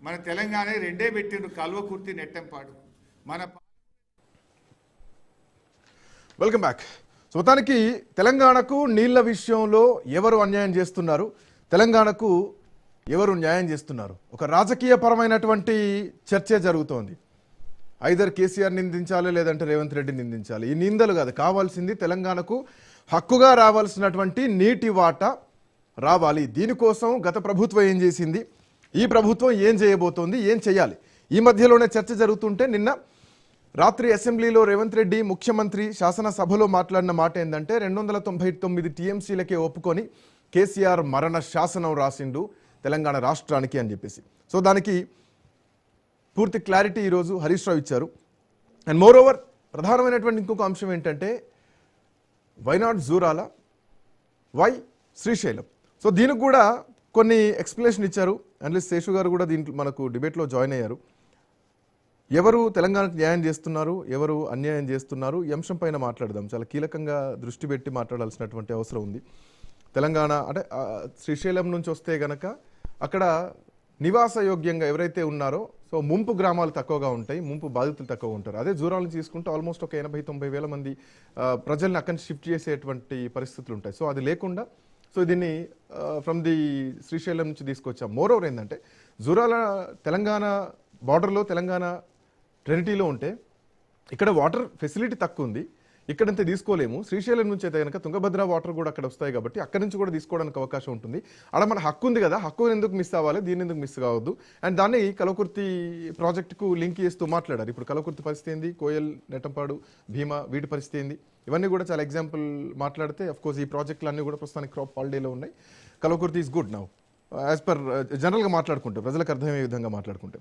మన తెలంగాణ రెండే పెట్టిండ్రు, కల్వకుర్తి నెట్టంపాడు. మన వెల్కమ్ బ్యాక్. సో మొత్తానికి తెలంగాణకు నీళ్ల విషయంలో ఎవరు అన్యాయం చేస్తున్నారు, తెలంగాణకు ఎవరు న్యాయం చేస్తున్నారు, ఒక రాజకీయ పరమైనటువంటి చర్చ జరుగుతోంది. ఐదర్ కేసీఆర్ నిందించాలి, లేదంటే రేవంత్ రెడ్డి నిందించాలి. ఈ నిందలు కాదు, కావాల్సింది తెలంగాణకు హక్కుగా రావాల్సినటువంటి నీటి వాటా రావాలి. దీనికోసం గత ప్రభుత్వం ఏం చేసింది, ఈ ప్రభుత్వం ఏం చేయబోతోంది, ఏం చేయాలి, ఈ మధ్యలోనే చర్చ జరుగుతుంటే నిన్న రాత్రి అసెంబ్లీలో రేవంత్ రెడ్డి ముఖ్యమంత్రి శాసనసభలో మాట్లాడిన మాట ఏంటంటే 299 టీఎంసీలకే ఒప్పుకొని కేసీఆర్ మరణ శాసనం రాసిండు తెలంగాణ రాష్ట్రానికి అని చెప్పేసి. సో దానికి పూర్తి క్లారిటీ ఈరోజు హరీష్ రావు ఇచ్చారు. అండ్ మోర్ ఓవర్ ప్రధానమైనటువంటి ఇంకొక అంశం ఏంటంటే why not Jurala, why Srisailam. So దీనికి కూడా కొన్ని ఎక్స్ప్లెనేషన్ ఇచ్చారు. అనలిస్ట్ శేషు గారు కూడా దీంట్లో మనకు డిబేట్లో జాయిన్ అయ్యారు. ఎవరు తెలంగాణకు న్యాయం చేస్తున్నారు, ఎవరు అన్యాయం చేస్తున్నారు, ఈ అంశం పైన మాట్లాడదాం. చాలా కీలకంగా దృష్టి పెట్టి మాట్లాడాల్సినటువంటి అవసరం ఉంది. తెలంగాణ అంటే శ్రీశైలం నుంచి వస్తే గనక అక్కడ నివాసయోగ్యంగా ఎవరైతే ఉన్నారో సో ముంపు గ్రామాలు తక్కువగా ఉంటాయి, ముంపు బాధితులు తక్కువ ఉంటారు. అదే జూరాలను తీసుకుంటే ఆల్మోస్ట్ ఒక 80-90 వేల మంది ప్రజల్ని అక్కడి నుంచి షిఫ్ట్ చేసేటువంటి పరిస్థితులు ఉంటాయి. సో అది లేకుండా సో దీన్ని ఫ్రమ్ ది శ్రీశైలం నుంచి తీసుకొచ్చాం. మోర్ ఓవర్ ఏంటంటే జూరాల తెలంగాణ బార్డర్లో, తెలంగాణ ట్రినిటీలో ఉంటే ఇక్కడ వాటర్ ఫెసిలిటీ తక్కువ ఉంది, ఇక్కడంతే తీసుకోలేము. శ్రీశైలం నుంచి అయితే కనుక తుంగభద్ర వాటర్ కూడా అక్కడ వస్తాయి కాబట్టి అక్కడి నుంచి కూడా తీసుకోవడానికి అవకాశం ఉంటుంది. అక్కడ మన హక్కు ఉంది కదా, హక్కుని ఎందుకు మిస్ అవ్వాలి, దీన్ని ఎందుకు మిస్ కావద్దు. అండ్ దాన్ని కల్వకుర్తి ప్రాజెక్టుకు లింక్ చేస్తూ మాట్లాడారు. ఇప్పుడు కల్వకుర్తి పరిస్థితి ఏంది, కోయల్, నెట్టంపాడు, భీమా వీటి పరిస్థితి ఏంది, ఇవన్నీ కూడా చాలా ఎగ్జాంపుల్ మాట్లాడితే అఫ్కోర్స్ ఈ ప్రాజెక్టులు అన్నీ కూడా ప్రస్తుతానికి క్రాప్ హాలిడేలో ఉన్నాయి. Kalwakurthy is good now as per జనరల్గా మాట్లాడుకుంటే, ప్రజలకు అర్థమయ్యే విధంగా మాట్లాడుకుంటే.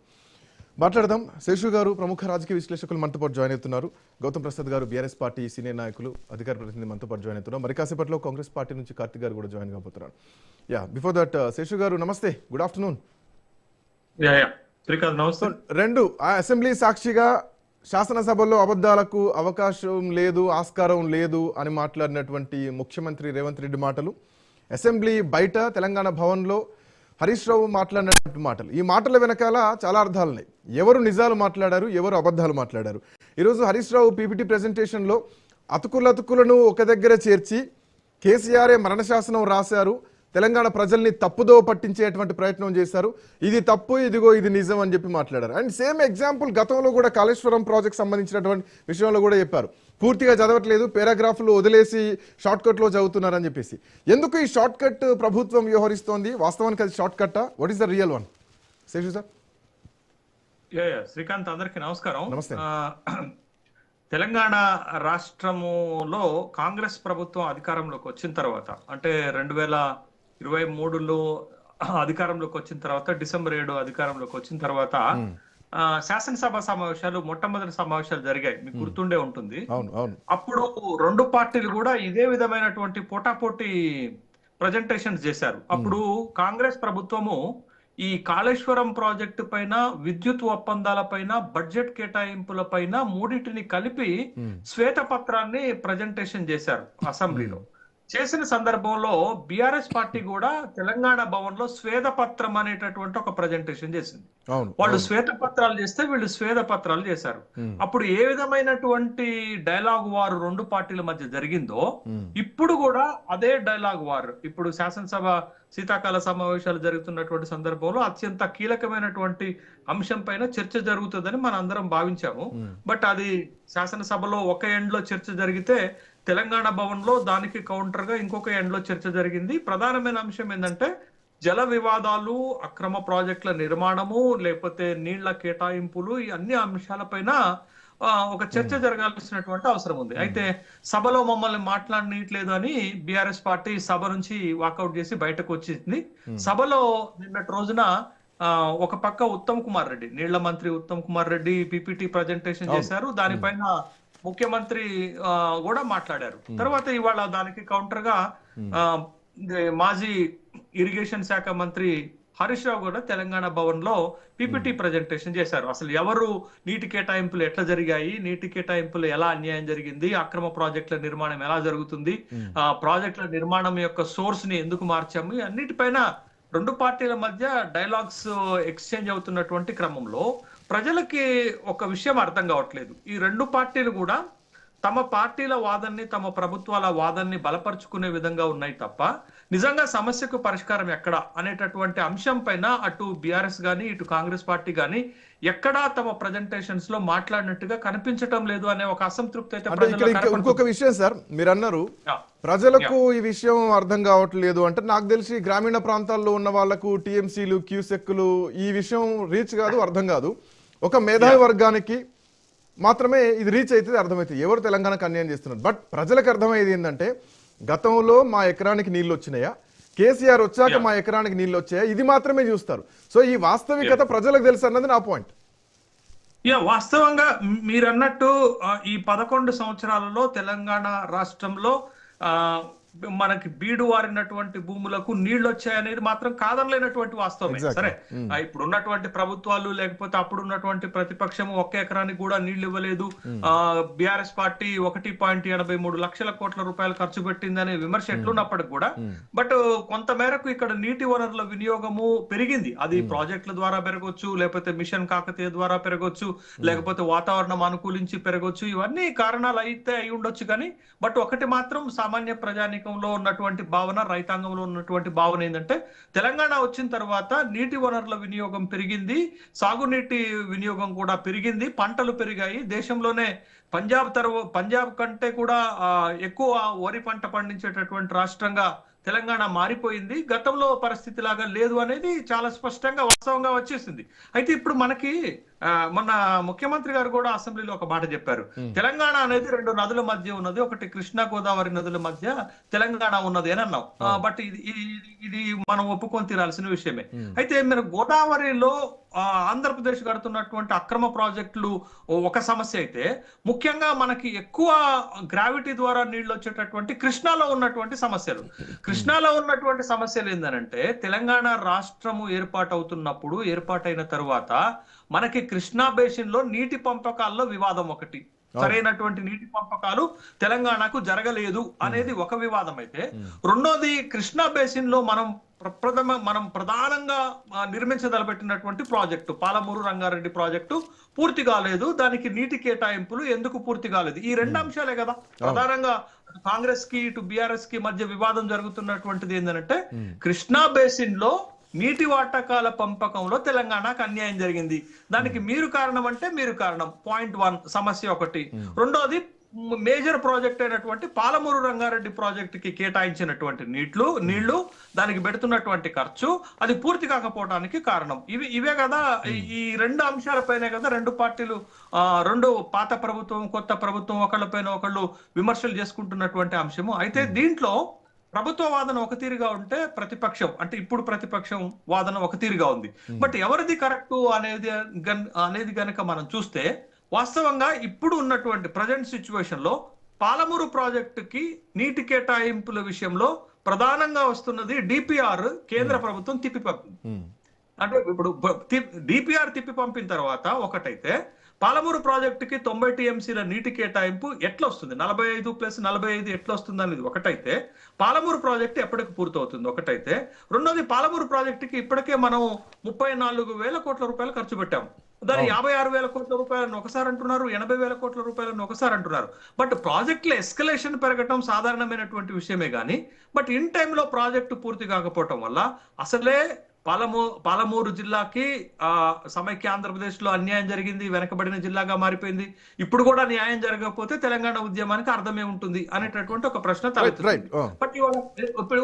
మాట్లాడదాం. శేషు గారు ప్రముఖ రాజకీయ విశ్లేషకులు మనతో పాటు జాయిన్ అవుతున్నారు. గౌతమ్ ప్రసాద్ గారు బీఆర్ఎస్ పార్టీ సీనియర్ నాయకులు, అధికార ప్రతినిధి మనతో పాటు జాయిన్ అవుతున్నారు. మరి కాసేపట్లో కాంగ్రెస్ పార్టీ నుంచి కార్తిక్ గారు కూడా జాయిన్ కాబోతున్నారు. బిఫోర్ దట్ శేషు గారు నమస్తే, గుడ్ ఆఫ్టర్నూన్. రెండు అసెంబ్లీ సాక్షిగా శాసనసభలో అబద్ధాలకు అవకాశం లేదు, ఆస్కారం లేదు అని మాట్లాడినటువంటి ముఖ్యమంత్రి రేవంత్ రెడ్డి మాటలు, అసెంబ్లీ బయట తెలంగాణ భవన్లో హరీష్ రావు మాట్లాడినటువంటి మాటలు, ఈ మాటల వెనకాల చాలా అర్థాలు ఉన్నాయి. ఎవరు నిజాలు మాట్లాడారు, ఎవరు అబద్ధాలు మాట్లాడారు. ఈరోజు హరీష్ రావు పీపీటీ ప్రెజెంటేషన్లో అతుకులను ఒక దగ్గర చేర్చి కేసీఆరే మరణశాసనం రాశారు, తెలంగాణ ప్రజల్ని తప్పుదో పట్టించేటువంటి ప్రయత్నం చేశారు, ఇది తప్పు, ఇదిగో ఇది నిజం అని చెప్పి మాట్లాడారు. అండ్ సేమ్ ఎగ్జాంపుల్ గతంలో కూడా కాళేశ్వరం ప్రాజెక్ట్ సంబంధించినటువంటి విషయంలో కూడా చెప్పారు. పూర్తిగా చదవట్లేదు, పారాగ్రాఫ్లు వదిలేసి షార్ట్ కట్లో చదువుతున్నారని చెప్పేసి. ఎందుకు ఈ షార్ట్ కట్ ప్రభుత్వం వ్యవహరిస్తోంది? వాస్తవానికి అది short Katta? What is the real one? Seshu sir. Srikanth, అందరికీ నమస్కారం. నమస్తే. తెలంగాణ రాష్ట్రములో కాంగ్రెస్ ప్రభుత్వం అధికారంలోకి వచ్చిన తర్వాత, అంటే 2023లో అధికారంలోకి వచ్చిన తర్వాత, డిసెంబర్ 7 అధికారంలోకి వచ్చిన తర్వాత శాసనసభ సమావేశాలు, మొట్టమొదటి సమావేశాలు జరిగాయి. మీకు గుర్తుండే ఉంటుంది. అప్పుడు రెండు పార్టీలు కూడా ఇదే విధమైనటువంటి పోటాపోటీ ప్రజెంటేషన్స్ చేశారు. అప్పుడు కాంగ్రెస్ ప్రభుత్వము ఈ కాళేశ్వరం ప్రాజెక్టు పైన, విద్యుత్ ఒప్పందాల పైన, బడ్జెట్ కేటాయింపుల పైన మూడింటిని కలిపి శ్వేతపత్రాన్ని ప్రజెంటేషన్ చేశారు అసెంబ్లీలో. చేసిన సందర్భంలో బీఆర్ఎస్ పార్టీ కూడా తెలంగాణ భవన్ లో శ్వేతపత్రం అనేటటువంటి ఒక ప్రజెంటేషన్ చేసింది. వాళ్ళు శ్వేతపత్రాలు చేస్తే వీళ్ళు శ్వేతపత్రాలు చేశారు. అప్పుడు ఏ విధమైనటువంటి డైలాగ్ వారు రెండు పార్టీల మధ్య జరిగిందో ఇప్పుడు కూడా అదే డైలాగ్ వారు ఇప్పుడు శాసనసభ శీతాకాల సమావేశాలు జరుగుతున్నటువంటి సందర్భంలో అత్యంత కీలకమైనటువంటి అంశం పైన చర్చ జరుగుతుందని మనం అందరం భావించాము. బట్ అది శాసనసభలో ఒక ఎండ్ లో చర్చ జరిగితే తెలంగాణ భవన్ లో దానికి కౌంటర్ గా ఇంకొక ఎండ్ లో చర్చ జరిగింది. ప్రధానమైన అంశం ఏంటంటే జల వివాదాలు, అక్రమ ప్రాజెక్టుల నిర్మాణము, లేకపోతే నీళ్ల కేటాయింపులు, ఈ అన్ని అంశాలపైన ఒక చర్చ జరగాల్సినటువంటి అవసరం ఉంది. అయితే సభలో మమ్మల్ని మాట్లాడనీయట్లేదు అని బీఆర్ఎస్ పార్టీ సభ నుంచి వాకౌట్ చేసి బయటకు వచ్చింది. సభలో నిన్నటి రోజున ఒక పక్క ఉత్తమ్ కుమార్ రెడ్డి, నీళ్ల మంత్రి ఉత్తమ్ కుమార్ రెడ్డి పీపీటీ ప్రజెంటేషన్ చేశారు. దానిపైన ముఖ్యమంత్రి కూడా మాట్లాడారు. తర్వాత ఇవాళ దానికి కౌంటర్ గా మాజీ ఇరిగేషన్ శాఖ మంత్రి హరీష్ రావు కూడా తెలంగాణ భవన్ లో పీపీటీ ప్రజెంటేషన్ చేశారు. అసలు ఎవరు నీటి కేటాయింపులు ఎట్లా జరిగాయి, నీటి కేటాయింపులు ఎలా అన్యాయం జరిగింది, అక్రమ ప్రాజెక్టుల నిర్మాణం ఎలా జరుగుతుంది, ప్రాజెక్టుల నిర్మాణం యొక్క సోర్స్ ని ఎందుకు మార్చాము, అన్నిటిపైన రెండు పార్టీల మధ్య డైలాగ్స్ ఎక్స్చేంజ్ అవుతున్నటువంటి క్రమంలో ప్రజలకి ఒక విషయం అర్థం కావట్లేదు. ఈ రెండు పార్టీలు కూడా తమ పార్టీల వాదనని, తమ ప్రభుత్వాల వాదనని బలపరుచుకునే విధంగా ఉన్నాయి తప్ప నిజంగా సమస్యకు పరిష్కారం ఎక్కడ అనేటటువంటి అంశం పైన అటు బీఆర్ఎస్ గాని ఇటు కాంగ్రెస్ పార్టీ గాని ఎక్కడా తమ ప్రజెంటేషన్స్ లో మాట్లాడినట్టుగా కనిపించటం లేదు అనే ఒక అసంతృప్తి అయితే ఇంకొక విషయం సార్, మీరు అన్నారు ప్రజలకు ఈ విషయం అర్థం కావట్లేదు అంటే, నాకు తెలిసి గ్రామీణ ప్రాంతాల్లో ఉన్న వాళ్ళకు టీఎంసీలు, క్యూసెక్లు ఈ విషయం రీచ్ కాదు, అర్థం కాదు. ఒక మేధావి వర్గానికి మాత్రమే ఇది రీచ్ అవుతుంది, అర్థమవుతుంది ఎవరు తెలంగాణకు అన్యాయం చేస్తున్నారు. బట్ ప్రజలకు అర్థమయ్యేది ఏంటంటే, గతంలో మా ఎకరానికి నీళ్ళు వచ్చినాయా, కేసీఆర్ వచ్చాక మా ఎకరానికి నీళ్ళు వచ్చాయా, ఇది మాత్రమే చూస్తారు. సో ఈ వాస్తవికత ప్రజలకు తెలుసు అన్నది నా పాయింట్. వాస్తవంగా మీరు అన్నట్టు ఈ 11 సంవత్సరాలలో తెలంగాణ రాష్ట్రంలో మనకి బీడు వారినటువంటి భూములకు నీళ్లు వచ్చాయనేది మాత్రం కాదనలేనటువంటి వాస్తవమే. సరే, ఇప్పుడు ఉన్నటువంటి ప్రభుత్వాలు లేకపోతే అప్పుడు ఉన్నటువంటి ప్రతిపక్షము ఒక్క ఎకరానికి కూడా నీళ్లు ఇవ్వలేదు, బీఆర్ఎస్ పార్టీ 1.83 లక్షల కోట్ల రూపాయలు ఖర్చు పెట్టిందనే విమర్శ ఎట్లున్నప్పటికి కూడా బట్ కొంత మేరకు ఇక్కడ నీటి వనరుల వినియోగము పెరిగింది. అది ప్రాజెక్టుల ద్వారా పెరగొచ్చు, లేకపోతే మిషన్ కాకతీయ ద్వారా పెరగొచ్చు, లేకపోతే వాతావరణం అనుకూలించి పెరగొచ్చు. ఇవన్నీ కారణాలు అయితే అయి ఉండొచ్చు. కానీ బట్ ఒకటి మాత్రం సామాన్య ప్రజానీకంలో ఉన్నటువంటి భావన, రైతాంగంలో ఉన్నటువంటి భావన ఏంటంటే, తెలంగాణ వచ్చిన తర్వాత నీటి వనరుల వినియోగం పెరిగింది, సాగునీటి వినియోగం కూడా పెరిగింది, పంటలు పెరిగాయి. దేశంలోనే పంజాబ్ కంటే కూడా ఎక్కువ వరి పంట పండించేటటువంటి రాష్ట్రంగా తెలంగాణ మారిపోయింది. గతంలో పరిస్థితి లాగా లేదు అనేది చాలా స్పష్టంగా వాస్తవంగా వచ్చేసింది. అయితే ఇప్పుడు మనకి మొన్న ముఖ్యమంత్రి గారు కూడా అసెంబ్లీలో ఒక మాట చెప్పారు, తెలంగాణ అనేది 2 నదుల మధ్య ఉన్నది, ఒకటి కృష్ణా గోదావరి నదుల మధ్య తెలంగాణ ఉన్నది అని అన్నాం. బట్ ఇది మనం ఒప్పుకొని తీరాల్సిన విషయమే. అయితే మీరు గోదావరిలో ఆంధ్రప్రదేశ్ కడుతున్నటువంటి అక్రమ ప్రాజెక్టులు ఒక సమస్య అయితే, ముఖ్యంగా మనకి ఎక్కువ గ్రావిటీ ద్వారా నీళ్లు వచ్చేటటువంటి కృష్ణాలో ఉన్నటువంటి సమస్యలు ఏంటంటే, తెలంగాణ రాష్ట్రము ఏర్పాటైన తరువాత మనకి కృష్ణా బేసిన్ లో నీటి పంపకాల్లో వివాదం ఒకటి, సరైనటువంటి నీటి పంపకాలు తెలంగాణకు జరగలేదు అనేది ఒక వివాదం అయితే, రెండోది కృష్ణా బేసిన్ లో మనం ప్రధానంగా నిర్మించదలపెట్టినటువంటి ప్రాజెక్టు పాలమూరు రంగారెడ్డి ప్రాజెక్టు పూర్తి కాలేదు. దానికి నీటి కేటాయింపులు ఎందుకు పూర్తి కాలేదు? ఈ 2 అంశాలే కదా ప్రధానంగా కాంగ్రెస్ కి ఇటు బీఆర్ఎస్ కి మధ్య వివాదం జరుగుతున్నటువంటిది. ఏంటంటే, కృష్ణా బేసిన్ లో నీటి వాటకాల పంపకంలో తెలంగాణకు అన్యాయం జరిగింది, దానికి మీరు కారణం అంటే మీరు కారణం. పాయింట్ 1 సమస్య ఒకటి. రెండోది మేజర్ ప్రాజెక్ట్ అయినటువంటి పాలమూరు రంగారెడ్డి ప్రాజెక్ట్ కి కేటాయించినటువంటి నీళ్లు దానికి పెడుతున్నటువంటి ఖర్చు అది పూర్తి కాకపోవడానికి కారణం. ఇవే కదా, ఈ 2 అంశాలపైనే కదా 2 పార్టీలు, 2 పాత ప్రభుత్వం కొత్త ప్రభుత్వం ఒకళ్ళపైన ఒకళ్ళు విమర్శలు చేసుకుంటున్నటువంటి అంశము. అయితే దీంట్లో ప్రభుత్వ వాదన ఒక తీరుగా ఉంటే ఇప్పుడు ప్రతిపక్షం వాదన ఒక తీరుగా ఉంది. బట్ ఎవరిది కరెక్ట్ అనేది గనక మనం చూస్తే, వాస్తవంగా ఇప్పుడు ఉన్నటువంటి ప్రజెంట్ సిచ్యువేషన్ లో పాలమూరు ప్రాజెక్టుకి నీటి కేటాయింపుల విషయంలో ప్రధానంగా వస్తున్నది డిపిఆర్ కేంద్ర ప్రభుత్వం తిప్పి పంపింది. అంటే ఇప్పుడు డిపిఆర్ తిప్పి పంపిన తర్వాత ఒకటైతే, పాలమూరు ప్రాజెక్టుకి 90 టీఎంసీల నీటి కేటాయింపు ఎట్లా వస్తుంది, 45+45 ఎట్లా వస్తుంది అనేది ఒకటైతే, పాలమూరు ప్రాజెక్టు ఎప్పటికి పూర్తవుతుంది ఒకటైతే, రెండోది పాలమూరు ప్రాజెక్టుకి ఇప్పటికే మనం 34,000 కోట్ల రూపాయలు ఖర్చు పెట్టాము. దాని 56,000 కోట్ల రూపాయలను ఒకసారి అంటున్నారు, 80,000 కోట్ల రూపాయలను ఒకసారి అంటున్నారు. బట్ ప్రాజెక్టుల ఎస్కలేషన్ పెరగటం సాధారణమైనటువంటి విషయమే కానీ, బట్ ఇన్ టైంలో ప్రాజెక్టు పూర్తి కాకపోవటం వల్ల అసలే పాలమూరు జిల్లాకి సమైక్య ఆంధ్రప్రదేశ్ లో అన్యాయం జరిగింది, వెనకబడిన జిల్లాగా మారిపోయింది. ఇప్పుడు కూడా న్యాయం జరగకపోతే తెలంగాణ ఉద్యమానికి అర్థమే ఉంటుంది అనేటటువంటి ఒక ప్రశ్న తలెత్తుతుంది. బట్ ఇప్పుడు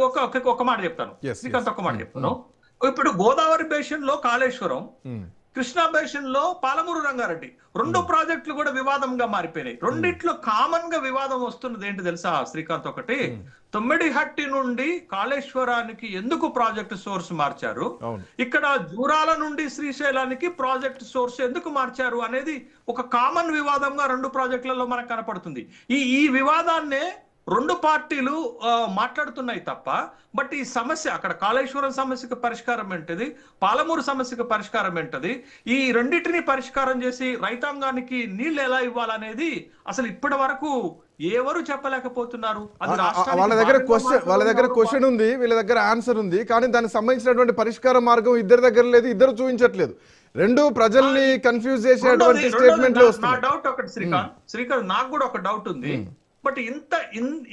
ఒక మాట చెప్తాను, శ్రీకాంత్ ఒక మాట చెప్తాను. ఇప్పుడు గోదావరి బేసిన్ లో కాళేశ్వరం, కృష్ణా బేసిన్ లో పాలమూరు రంగారెడ్డి 2 ప్రాజెక్టులు కూడా వివాదంగా మారిపోయినాయి. రెండిట్లో కామన్ గా వివాదం వస్తున్నది ఏంటి తెలుసా శ్రీకాంత్? ఒకటి, తొమ్మిడిహట్టి నుండి కాళేశ్వరానికి ఎందుకు ప్రాజెక్ట్ సోర్స్ మార్చారు, ఇక్కడ జూరాల నుండి శ్రీశైలానికి ప్రాజెక్ట్ సోర్స్ ఎందుకు మార్చారు అనేది ఒక కామన్ వివాదంగా 2 ప్రాజెక్టులలో మనకు కనపడుతుంది. ఈ వివాదాన్నే రెండు పార్టీలు మాట్లాడుతున్నాయి తప్ప, బట్ ఈ సమస్య అక్కడ కాళేశ్వరం సమస్యకు పరిష్కారం ఏంటిది, పాలమూరు సమస్యకు పరిష్కారం ఏంటది, ఈ రెండింటిని పరిష్కారం చేసి రైతాంగానికి నీళ్లు ఎలా ఇవ్వాలనేది అసలు ఇప్పటి వరకు ఎవరు చెప్పలేకపోతున్నారు. వాళ్ళ దగ్గర క్వశ్చన్ ఉంది, వీళ్ళ దగ్గర ఆన్సర్ ఉంది, కానీ దానికి సంబంధించినటువంటి పరిష్కార మార్గం ఇద్దరి దగ్గర లేదు, ఇద్దరు చూపించట్లేదు. రెండు ప్రజల్ని కన్ఫ్యూజ్ చేసేటువంటి స్టేట్మెంట్లు వస్తున్నాయి. నా డౌట్ ఒకటి శ్రీకాంత్ నాకు కూడా ఒక డౌట్ ఉంది. బట్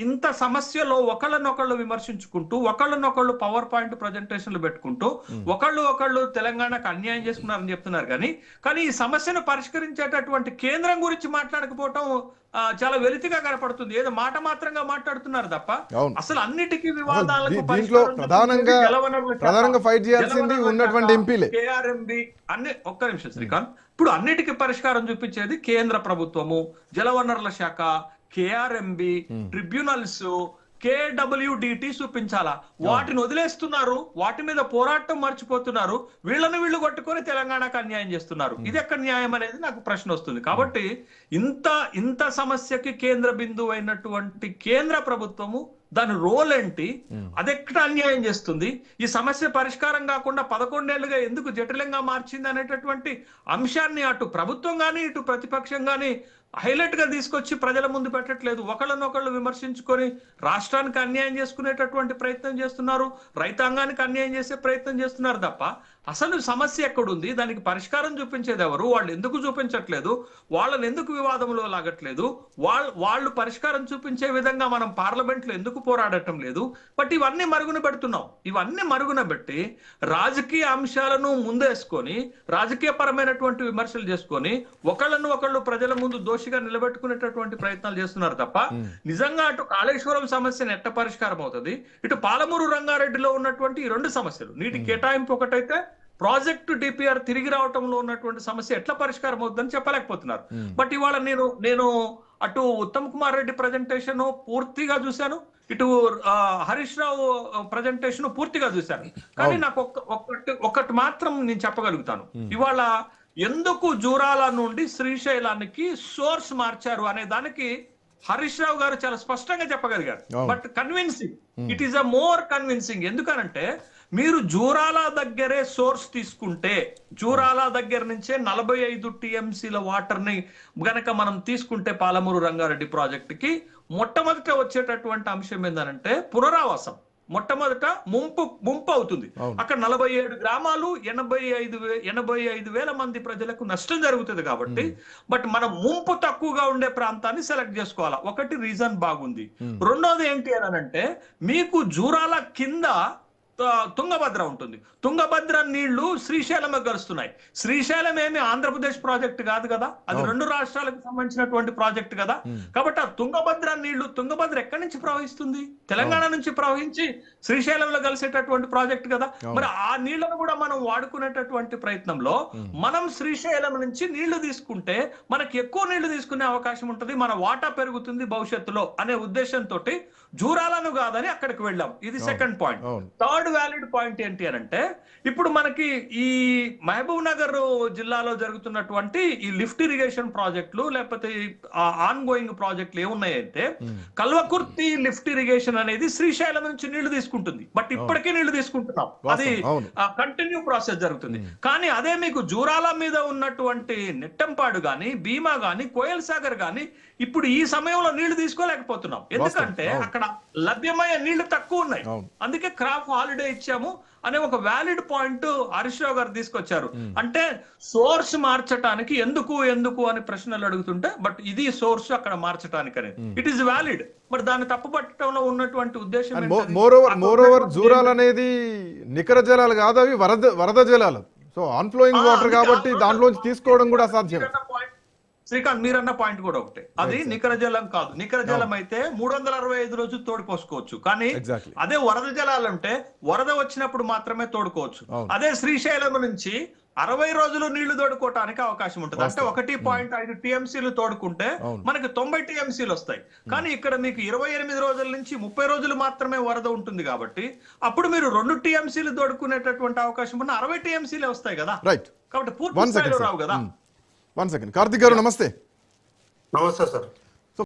ఇంత సమస్యలో ఒకళ్ళనొకళ్ళు విమర్శించుకుంటూ, ఒకళ్ళనొకళ్ళు పవర్ పాయింట్ ప్రజెంటేషన్లు పెట్టుకుంటూ, ఒకళ్ళు తెలంగాణకు అన్యాయం చేసుకున్నారని చెప్తున్నారు. కానీ ఈ సమస్యను పరిష్కరించేటటువంటి కేంద్రం గురించి మాట్లాడకపోవటం చాలా వెలితిగా కనపడుతుంది. ఏదో మాట మాత్రంగా మాట్లాడుతున్నారు తప్ప అసలు అన్నిటికీ వివాదాలకు ప్రధానంగా ఫైట్ చేయాల్సింది ఉన్నటువంటి ఎంపీలే, కేఆర్ఎంబి అన్ని. ఒక్క నిమిషం శ్రీకాంత్, ఇప్పుడు అన్నిటికీ పరిష్కారం చూపించేది కేంద్ర ప్రభుత్వము, జలవనరుల శాఖ, కేఆర్ఎంబి, ట్రిబ్యునల్స్, కేడబ్ల్యూడిటి చూపించాలా. వాటిని వదిలేస్తున్నారు, వాటి మీద పోరాటం మర్చిపోతున్నారు, వీళ్ళు కొట్టుకొని తెలంగాణకు అన్యాయం చేస్తున్నారు. ఇది ఎక్కడ న్యాయం అనేది నాకు ప్రశ్న వస్తుంది. కాబట్టి ఇంత సమస్యకి కేంద్ర బిందువు అయినటువంటి కేంద్ర ప్రభుత్వము దాని రోల్ ఏంటి, అదెక్కడ అన్యాయం చేస్తుంది, ఈ సమస్య పరిష్కారం కాకుండా 11 ఏళ్లుగా ఎందుకు జటిలంగా మార్చింది అనేటటువంటి అంశాన్ని అటు ప్రభుత్వం గానీ ఇటు ప్రతిపక్షం గానీ హైలైట్ గా తీసుకొచ్చి ప్రజల ముందు పెట్టట్లేదు. ఒకళ్ళనొకళ్ళు విమర్శించుకొని రాష్ట్రానికి అన్యాయం చేసుకునేటటువంటి ప్రయత్నం చేస్తున్నారు, రైతాంగానికి అన్యాయం చేసే ప్రయత్నం చేస్తున్నారు తప్ప అసలు సమస్య ఎక్కడుంది, దానికి పరిష్కారం చూపించేది ఎవరు, వాళ్ళు ఎందుకు చూపించట్లేదు, వాళ్ళని ఎందుకు వివాదంలో లాగట్లేదు, వాళ్ళు పరిష్కారం చూపించే విధంగా మనం పార్లమెంట్ లో ఎందుకు పోరాడటం లేదు. బట్ ఇవన్నీ మరుగున పెడుతున్నాం. ఇవన్నీ మరుగున పెట్టి రాజకీయ అంశాలను ముందేసుకొని రాజకీయ పరమైనటువంటి విమర్శలు చేసుకొని ఒకళ్ళు ప్రజల ముందు దోషిగా నిలబెట్టుకునేటటువంటి ప్రయత్నాలు చేస్తున్నారు తప్ప నిజంగా అటు కాళేశ్వరం సమస్యను ఎట్ట పరిష్కారం అవుతుంది, ఇటు పాలమూరు రంగారెడ్డిలో ఉన్నటువంటి ఈ రెండు సమస్యలు, నీటి కేటాయింపు ఒకటైతే ప్రాజెక్టు డిపిఆర్ తిరిగి రావటంలో ఉన్నటువంటి సమస్య ఎట్లా పరిష్కారం అవుతుందని చెప్పలేకపోతున్నారు. బట్ ఇవాళ నేను అటు ఉత్తమ్ కుమార్ రెడ్డి ప్రజెంటేషన్ పూర్తిగా చూశాను, ఇటు హరీష్ రావు ప్రజెంటేషన్ పూర్తిగా చూశాను. కానీ నాకు ఒకటి మాత్రం నేను చెప్పగలుగుతాను, ఇవాళ ఎందుకు జూరాల నుండి శ్రీశైలానికి సోర్స్ మార్చారు అనే దానికి హరీష్ రావు గారు చాలా స్పష్టంగా చెప్పగలిగారు. But convincing, it is a more convincing. ఎందుకనంటే మీరు జూరాల దగ్గరే సోర్స్ తీసుకుంటే, జూరాల దగ్గర నుంచే 45 టీఎంసీల వాటర్ ని గనక మనం తీసుకుంటే పాలమూరు రంగారెడ్డి ప్రాజెక్టుకి మొట్టమొదట వచ్చేటటువంటి అంశం ఏంటంటే పునరావాసం. మొట్టమొదట ముంపు అవుతుంది. అక్కడ 47 గ్రామాలు 85,000 మంది ప్రజలకు నష్టం జరుగుతుంది. కాబట్టి బట్ మనం ముంపు తక్కువగా ఉండే ప్రాంతాన్ని సెలెక్ట్ చేసుకోవాలా. ఒకటి రీజన్ బాగుంది. రెండోది ఏంటి అని అంటే మీకు జూరాల కింద తుంగభద్ర ఉంటుంది. తుంగభద్ర నీళ్లు శ్రీశైలం కలుస్తున్నాయి. శ్రీశైలం ఏమి ఆంధ్రప్రదేశ్ ప్రాజెక్ట్ కాదు కదా, అది రెండు రాష్ట్రాలకు సంబంధించినటువంటి ప్రాజెక్ట్ కదా. కాబట్టి ఆ తుంగభద్ర ఎక్కడి నుంచి ప్రవహిస్తుంది, తెలంగాణ నుంచి ప్రవహించి శ్రీశైలంలో కలిసేటటువంటి ప్రాజెక్ట్ కదా. మరి ఆ నీళ్లను కూడా మనం వాడుకునేటటువంటి ప్రయత్నంలో మనం శ్రీశైలం నుంచి నీళ్లు తీసుకుంటే మనకి ఎక్కువ నీళ్లు తీసుకునే అవకాశం ఉంటుంది, మన వాటా పెరుగుతుంది భవిష్యత్తులో అనే ఉద్దేశంతో జూరాలను కాదని అక్కడికి వెళ్ళాం. ఇది second point. Third valid point ఏంటి అని అంటే ఇప్పుడు మనకి ఈ మహబూబ్ నగర్ జిల్లాలో జరుగుతున్నటువంటి ఈ లిఫ్ట్ ఇరిగేషన్ ప్రాజెక్టులు లేకపోతే ఆన్ గోయింగ్ ప్రాజెక్టులు ఏమున్నాయంటే కల్వకుర్తి లిఫ్ట్ ఇరిగేషన్ అనేది శ్రీశైలం నుంచి నీళ్లు తీసుకుంటుంది. బట్ ఇప్పటికే నీళ్లు తీసుకుంటున్నాం, అది కంటిన్యూ ప్రాసెస్ జరుగుతుంది. కానీ అదే మీకు జూరాల మీద ఉన్నటువంటి నెట్టంపాడు గాని, భీమా గాని, కోయల్ సాగర్ గాని ఇప్పుడు ఈ సమయంలో నీళ్లు తీసుకోలేకపోతున్నాం. ఎందుకంటే అక్కడ లభ్యమయ్యే నీళ్లు తక్కువ ఉన్నాయి. అందుకే క్రాప్ హాలిడే ఇచ్చాము అనే ఒక వ్యాలిడ్ పాయింట్ హరీష్ రావు గారు తీసుకొచ్చారు. అంటే సోర్స్ మార్చడానికి ఎందుకు అని ప్రశ్నలు అడుగుతుంటే బట్ ఇది సోర్స్ అక్కడ మార్చడానికి అనేది ఇట్ ఈస్ వ్యాలిడ్. మరి దాన్ని తప్పుపట్టడంలో ఉన్నటువంటి ఉద్దేశం మోర్ ఓవర్ జూరాల్ అనేది నికర జలాలు కాదు, అవి వరద జలాలు. సో ఆన్ఫ్లోయింగ్ వాటర్ కాబట్టి దాంట్లోంచి తీసుకోవడం కూడా అసాధ్యం. శ్రీకాంత్ మీరన్న పాయింట్ కూడా ఒకటే, అది నికర జలం కాదు. నికర జలం అయితే 365 రోజులు తోడుకోసుకోవచ్చు. కానీ అదే వరద జలాలు అంటే వరద వచ్చినప్పుడు మాత్రమే తోడుకోవచ్చు. అదే శ్రీశైలం నుంచి 60 రోజులు నీళ్లు తోడుకోవటానికి అవకాశం ఉంటుంది. అంటే 1.5 టీఎంసీలు తోడుకుంటే మనకి 90 టీఎంసీలు వస్తాయి. కానీ ఇక్కడ మీకు 28 రోజుల నుంచి 30 రోజులు మాత్రమే వరద ఉంటుంది. కాబట్టి అప్పుడు మీరు 2 టీఎంసీలు తోడుకునేటటువంటి అవకాశం ఉన్న 60 టీఎంసీలే వస్తాయి కదా. కాబట్టి పూర్తి స్థాయిలో రావు కదా. కార్తిక్ గారు నమస్తే. నమస్తే సార్.